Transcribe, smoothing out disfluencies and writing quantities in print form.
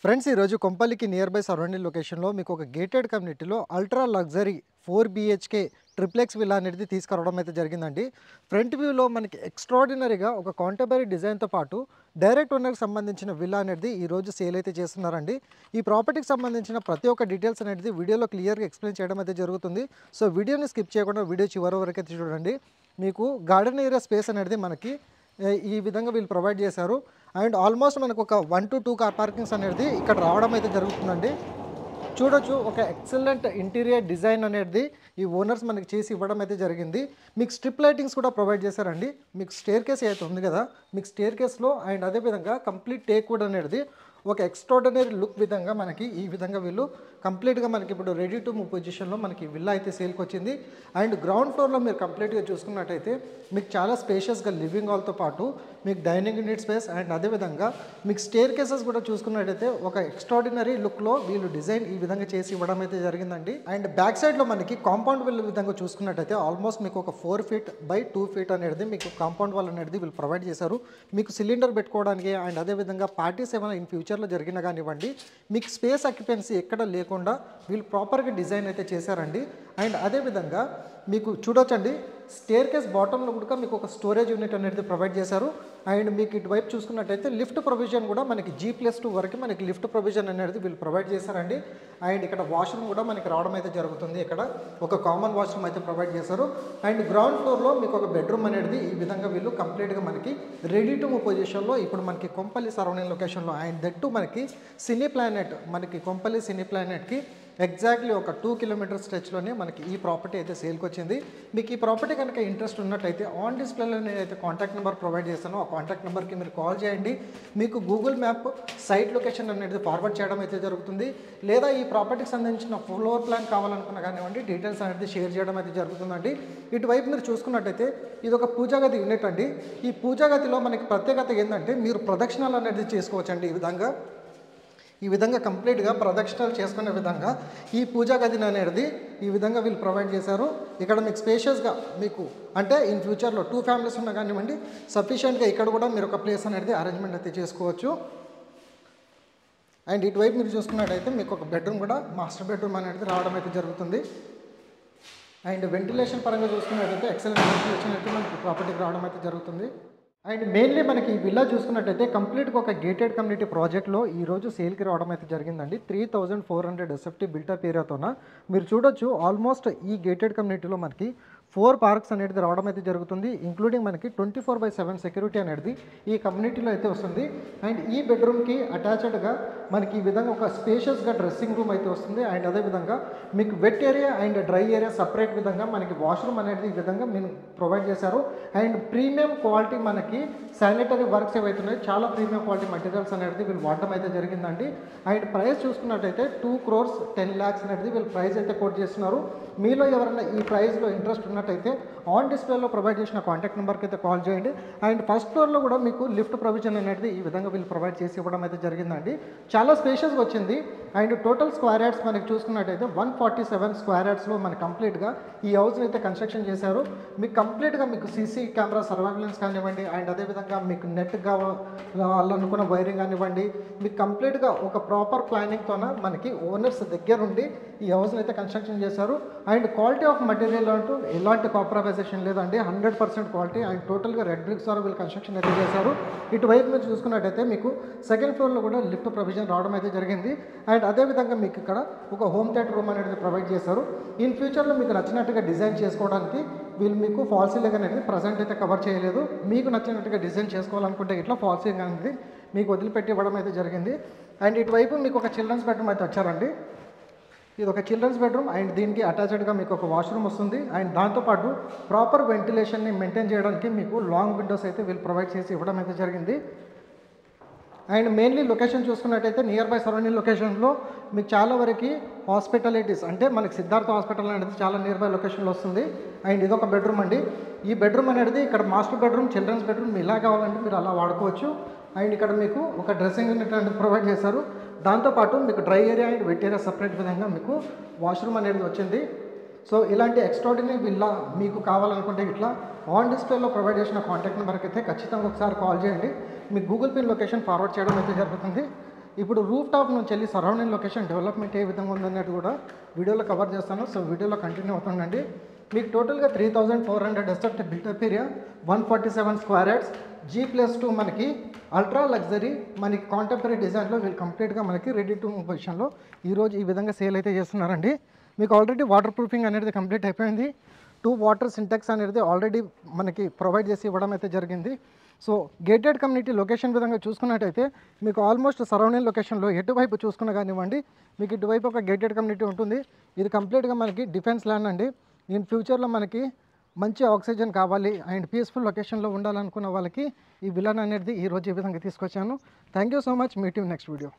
Friends ఈరోజు కొంపల్లికి near by surrounding లొకేషన్లో మీకు ఒక గేటెడ్ కమ్యూనిటీలో ultra luxury 4 BHK triplex villa అనేది తీసుకురావడం అయితే జరిగిందండి. ఫ్రంట్ వ్యూలో మనకి ఎక్స్ట్రాడినరీగా ఒక కాంటెంపరరీ డిజైన్తో పాటు డైరెక్ట్ ఓనర్కి సంబంధించిన విల్లా అనేది ఈరోజు సేల్ అయితే చేస్తున్నారండి. ఈ ప్రాపర్టీకి సంబంధించిన ప్రతి ఒక్క డీటెయిల్స్ అనేది వీడియోలో క్లియర్గా ఎక్స్ప్లెయిన్ చేయడం అయితే జరుగుతుంది. సో వీడియోని స్కిప్ చేయకుండా వీడియో చివరి వరకు అయితే చూడండి. మీకు గార్డెన్ ఏరియా స్పేస్ అనేది మనకి ఈ విధంగా వీళ్ళు ప్రొవైడ్ చేశారు. అండ్ ఆల్మోస్ట్ మనకు ఒక 1 to 2 కార్ పార్కింగ్స్ అనేది ఇక్కడ రావడం అయితే జరుగుతుందండి. చూడొచ్చు, ఒక ఎక్సలెంట్ ఇంటీరియర్ డిజైన్ అనేది ఈ ఓనర్స్ మనకి చేసి ఇవ్వడం అయితే జరిగింది. మీకు స్ట్రిప్ లైటింగ్స్ కూడా ప్రొవైడ్ చేశారండి. మీకు స్టేర్ కేస్ అయితే ఉంది కదా, మీకు స్టేర్ కేస్లో అండ్ అదేవిధంగా కంప్లీట్ టేక్ వుడ్ అనేది ఒక ఎక్స్ట్రాడినరీ లుక్ విధంగా మనకి ఈ విధంగా వీళ్ళు కంప్లీట్గా మనకి ఇప్పుడు రెడీ టు మూవ్ పొజిషన్లో మనకి విల్లా అయితే సేల్కి వచ్చింది. అండ్ గ్రౌండ్ ఫ్లోర్లో మీరు కంప్లీట్గా చూసుకున్నట్టయితే మీకు చాలా స్పేషియస్గా లివింగ్ హాల్తో పాటు మీకు డైనింగ్ యూనిట్ స్పేస్ అండ్ అదేవిధంగా మీకు స్టేర్ కేసెస్ కూడా చూసుకున్నట్టయితే ఒక ఎక్స్ట్రాడినరీ లుక్లో వీళ్ళు డిజైన్ ఈ విధంగా చేసి ఇవ్వడం అయితే జరిగిందండి. అండ్ బ్యాక్ సైడ్లో మనకి కాంపౌండ్ వాల్ విధంగా చూసుకున్నట్టయితే ఆల్మోస్ట్ మీకు ఒక 4 feet by 2 feet అనేది మీకు కాంపౌండ్ వాల్ అనేది వీళ్ళు ప్రొవైడ్ చేశారు. మీకు సిలిండర్ పెట్టుకోవడానికి అండ్ అదేవిధంగా పార్టీస్ ఏమైనా ఇన్ ఫ్యూచర్లో జరిగినా కానివ్వండి, మీకు స్పేస్ ఆక్యుపెన్సీ ఎక్కడ లేకుండా వీళ్ళు ప్రాపర్గా డిజైన్ అయితే చేశారండి. అండ్ అదేవిధంగా మీకు చూడొచ్చండి, స్టేర్ కేస్ బాటంలో కూడా మీకు ఒక స్టోరేజ్ యూనిట్ అనేది ప్రొవైడ్ చేశారు. అండ్ మీకు ఇటువైపు చూసుకున్నట్టయితే లిఫ్ట్ ప్రొవిజన్ కూడా మనకి G+2 వరకు మనకి లిఫ్ట్ ప్రొవిజన్ అనేది వీళ్ళు ప్రొవైడ్ చేశారండి. అండ్ ఇక్కడ వాష్రూమ్ కూడా మనకి రావడం అయితే జరుగుతుంది. ఇక్కడ ఒక కామన్ వాష్రూమ్ అయితే ప్రొవైడ్ చేశారు. అండ్ గ్రౌండ్ ఫ్లోర్లో మీకు ఒక బెడ్రూమ్ అనేది ఈ విధంగా వీళ్ళు కంప్లీట్గా మనకి రెడీ టు మూవ్ పొజిషన్లో ఇప్పుడు మనకి కొంపల్లి సరౌండింగ్ లొకేషన్లో అండ్ దట్ టు మనకి సినీ ప్లానెట్, మనకి కొంపల్లి సినీ ప్లానెట్కి ఎగ్జాక్ట్లీ ఒక 2 kilometers స్ట్రెచ్లోనే మనకి ఈ ప్రాపర్టీ అయితే సేల్కి వచ్చింది. మీకు ఈ ప్రాపర్టీ కనుక ఇంట్రెస్ట్ ఉన్నట్టయితే ఆన్ డిస్ప్లేలో నేనైతే కాంటాక్ట్ నెంబర్ ప్రొవైడ్ చేస్తాను. ఆ కాంటాక్ట్ నెంబర్కి మీరు కాల్ చేయండి. మీకు గూగుల్ మ్యాప్ సైట్ లొకేషన్ అనేది ఫార్వర్డ్ చేయడం అయితే జరుగుతుంది. లేదా ఈ ప్రాపర్టీకి సంబంధించిన ఫ్లోర్ ప్లాన్ కావాలనుకున్నా కానివ్వండి, డీటెయిల్స్ అనేది షేర్ చేయడం అయితే జరుగుతుందండి. ఇటువైపు మీరు చూసుకున్నట్టయితే ఇది ఒక పూజాగది యూనిట్ అండి. ఈ పూజాగదిలో మనకి ప్రత్యేకత ఏంటంటే మీరు ప్రదక్షిణాలు అనేది చేసుకోవచ్చండి. ఈ విధంగా కంప్లీట్గా ప్రదక్షిణాలు చేసుకునే విధంగా ఈ పూజా గదిని అనేది ఈ విధంగా వీళ్ళు ప్రొవైడ్ చేశారు. ఇక్కడ మీకు స్పేషియస్గా మీకు అంటే ఇన్ ఫ్యూచర్లో 2 families ఉన్నా కానివ్వండి, సఫిషియెంట్గా ఇక్కడ కూడా మీరు ఒక ప్లేస్ అనేది అరేంజ్మెంట్ అయితే చేసుకోవచ్చు. అండ్ ఇటువైపు మీరు చూసుకున్నట్టయితే మీకు ఒక బెడ్రూమ్ కూడా మాస్టర్ బెడ్రూమ్ అనేది రావడం అయితే జరుగుతుంది. అండ్ వెంటిలేషన్ పరంగా చూసుకున్నట్టయితే ఎక్సలెంట్ వెంటిలేషన్ అయితే మనకి ప్రాపర్టీకి రావడం అయితే జరుగుతుంది. అండ్ మెయిన్లీ మనకి ఈ విల్లా చూసుకున్నట్టయితే కంప్లీట్గా ఒక గేటెడ్ కమ్యూనిటీ ప్రాజెక్ట్లో ఈరోజు సేల్కి రావడం అయితే జరిగిందండి. 3400 SFT బిల్టప్ ఏరియాతోన మీరు చూడొచ్చు. ఆల్మోస్ట్ ఈ గేటెడ్ కమ్యూనిటీలో మనకి 4 parks అనేది రావడం అయితే జరుగుతుంది. ఇంక్లూడింగ్ మనకి 24/7 సెక్యూరిటీ అనేది ఈ కమ్యూనిటీలో అయితే వస్తుంది. అండ్ ఈ బెడ్రూమ్కి అటాచ్డ్గా మనకి ఈ విధంగా ఒక స్పేషియస్గా డ్రెస్సింగ్ రూమ్ అయితే వస్తుంది. అండ్ అదేవిధంగా మీకు wet area and dry area separate విధంగా మనకి వాష్రూమ్ అనేది ఈ విధంగా మీరు ప్రొవైడ్ చేశారు. అండ్ ప్రీమియం క్వాలిటీ మనకి శానిటరీ వర్క్స్ ఏవైతున్నాయో చాలా ప్రీమియం క్వాలిటీ మెటీరియల్స్ అనేది వీళ్ళు వాడడం అయితే జరిగిందండి. అండ్ ప్రైస్ చూసుకున్నట్టయితే 2,10,00,000 అనేది వీళ్ళు ప్రైస్ అయితే కోట్ చేస్తున్నారు. మీలో ఎవరైనా ఈ ప్రైస్లో ఇంట్రెస్ట్ ఉన్నట్టయితే ఆన్ డిస్ప్లేలో ప్రొవైడ్ చేసిన కాంటాక్ట్ నెంబర్కి అయితే కాల్ చేయండి. అండ్ ఫస్ట్ ఫ్లోర్లో కూడా మీకు లిఫ్ట్ ప్రొవిజన్ అనేది ఈ విధంగా వీళ్ళు ప్రొవైడ్ చేసి ఇవ్వడం అయితే జరిగిందండి. చాలా స్పేషియస్గా వచ్చింది. అండ్ టోటల్ స్క్వేర్ యార్డ్స్ మనకి చూసుకున్నట్టయితే 147 స్క్వేర్ యార్డ్స్లో మనకి కంప్లీట్గా ఈ హౌస్ని అయితే కన్స్ట్రక్షన్ చేశారు. మీకు కంప్లీట్గా మీకు సీసీ కెమెరా సర్వైలెన్స్ కానివ్వండి, అండ్ అదేవిధంగా మీకు నెట్ కావాలనుకున్న వైరింగ్ కానివ్వండి, మీకు కంప్లీట్గా ఒక ప్రాపర్ ప్లానింగ్తోన మనకి ఓనర్స్ దగ్గరుండి ఈ హౌస్ని అయితే కన్స్ట్రక్షన్ చేశారు. అండ్ క్వాలిటీ ఆఫ్ మెటీరియల్ అంటూ ఎలాంటి కాంప్రమైజేషన్ లేదండి, 100% క్వాలిటీ. అండ్ టోటల్గా రెడ్ బ్రిక్స్ ద్వారా వీళ్ళు కన్స్ట్రక్షన్ అయితే చేశారు. ఇటువైపు మీరు చూసుకున్నట్టయితే మీకు సెకండ్ ఫ్లోర్లో కూడా లిఫ్ట్ ప్రొవిజన్ రావడం అయితే జరిగింది. అండ్ అదేవిధంగా మీకు ఇక్కడ ఒక హోమ్ థియేటర్ రూమ్ అనేది ప్రొవైడ్ చేశారు. ఇన్ ఫ్యూచర్లో మీకు నచ్చినట్టుగా డిజైన్ చేసుకోవడానికి వీళ్ళు మీకు ఫాల్ సీలింగ్ అనేది ప్రజెంట్ అయితే కవర్ చేయలేదు. మీకు నచ్చినట్టుగా డిజైన్ చేసుకోవాలనుకుంటే ఇట్లా ఫాల్ సీలింగ్ అనేది మీకు వదిలిపెట్టి ఇవ్వడం అయితే జరిగింది. అండ్ ఇటువైపు మీకు ఒక చిల్డ్రన్స్ బెడ్రూమ్ అయితే వచ్చారండి. ఇది ఒక చిల్డ్రన్స్ బెడ్రూమ్ అండ్ దీనికి అటాచ్డ్గా మీకు ఒక వాష్రూమ్ వస్తుంది. అండ్ దాంతోపాటు ప్రాపర్ వెంటిలేషన్ని మెయింటైన్ చేయడానికి మీకు లాంగ్ విండోస్ అయితే వీళ్ళు ప్రొవైడ్ చేసి ఇవ్వడం అయితే జరిగింది. అండ్ మెయిన్లీ లొకేషన్ చూసుకున్నట్టయితే నియర్ బై సరౌండింగ్ లొకేషన్లో మీకు చాలా వరకు హాస్పిటాలిటీస్ అంటే మనకి సిద్ధార్థ హాస్పిటల్ అనేది చాలా నియర్ బై లొకేషన్లో వస్తుంది. అండ్ ఇదొక బెడ్రూమ్ అండి. ఈ బెడ్రూమ్ అనేది ఇక్కడ మాస్టర్ బెడ్రూమ్, చిల్డ్రన్స్ బెడ్రూమ్ ఇలా కావాలంటే మీరు అలా వాడుకోవచ్చు. అండ్ ఇక్కడ మీకు ఒక డ్రెస్సింగ్ యూనిట్ అనేది ప్రొవైడ్ చేశారు. దాంతోపాటు మీకు dry area and wet area separate విధంగా మీకు వాష్రూమ్ అనేది వచ్చింది. సో ఇలాంటి ఎక్స్ట్రాడినరీ విల్లా మీకు కావాలనుకుంటే ఇట్లా ఆన్ డిస్ప్లేలో ప్రొవైడ్ చేసిన కాంటాక్ట్ నెంబర్కి అయితే ఖచ్చితంగా ఒకసారి కాల్ చేయండి. మీకు గూగుల్ పే లొకేషన్ ఫార్వర్డ్ చేయడం అయితే జరుగుతుంది. ఇప్పుడు రూఫ్ టాప్ నుంచి వెళ్ళి సరౌండింగ్ లొకేషన్ డెవలప్మెంట్ ఏ విధంగా ఉందన్నట్టు కూడా వీడియోలో కవర్ చేస్తాను. సో వీడియోలో కంటిన్యూ అవుతుందండి. మీకు టోటల్గా 3400 SFT built-up area, 147 square yards, G+2 మనకి అల్ట్రా లగ్జరీ మనకి కాంటెంపరీ డిజైన్లో వీళ్ళు కంప్లీట్గా మనకి రెడీ టు మూవ్ పొజిషన్లో ఈరోజు ఈ విధంగా సేల్ అయితే చేస్తున్నారండి. మీకు ఆల్రెడీ వాటర్ ప్రూఫింగ్ అనేది కంప్లీట్ అయిపోయింది. 2 వాటర్ సింటెక్స్ అనేది ఆల్రెడీ మనకి ప్రొవైడ్ చేసి ఇవ్వడం అయితే జరిగింది. సో గేటెడ్ కమ్యూనిటీ లొకేషన్ విధంగా చూసుకున్నట్టయితే మీకు ఆల్మోస్ట్ సరౌండింగ్ లొకేషన్లో ఎటువైపు చూసుకున్నా కానివ్వండి మీకు ఇటువైపు ఒక గేటెడ్ కమ్యూనిటీ ఉంటుంది. ఇది కంప్లీట్గా మనకి డిఫెన్స్ ల్యాండ్ అండి. ఇన్ ఫ్యూచర్లో మనకి మంచి ఆక్సిజన్ కావాలి అండ్ పీస్ఫుల్ లొకేషన్లో ఉండాలనుకున్న వాళ్ళకి ఈ విలాన్ అనేది ఈరోజు ఈ విధంగా తీసుకొచ్చాను. Thank you so much. Meet you next video.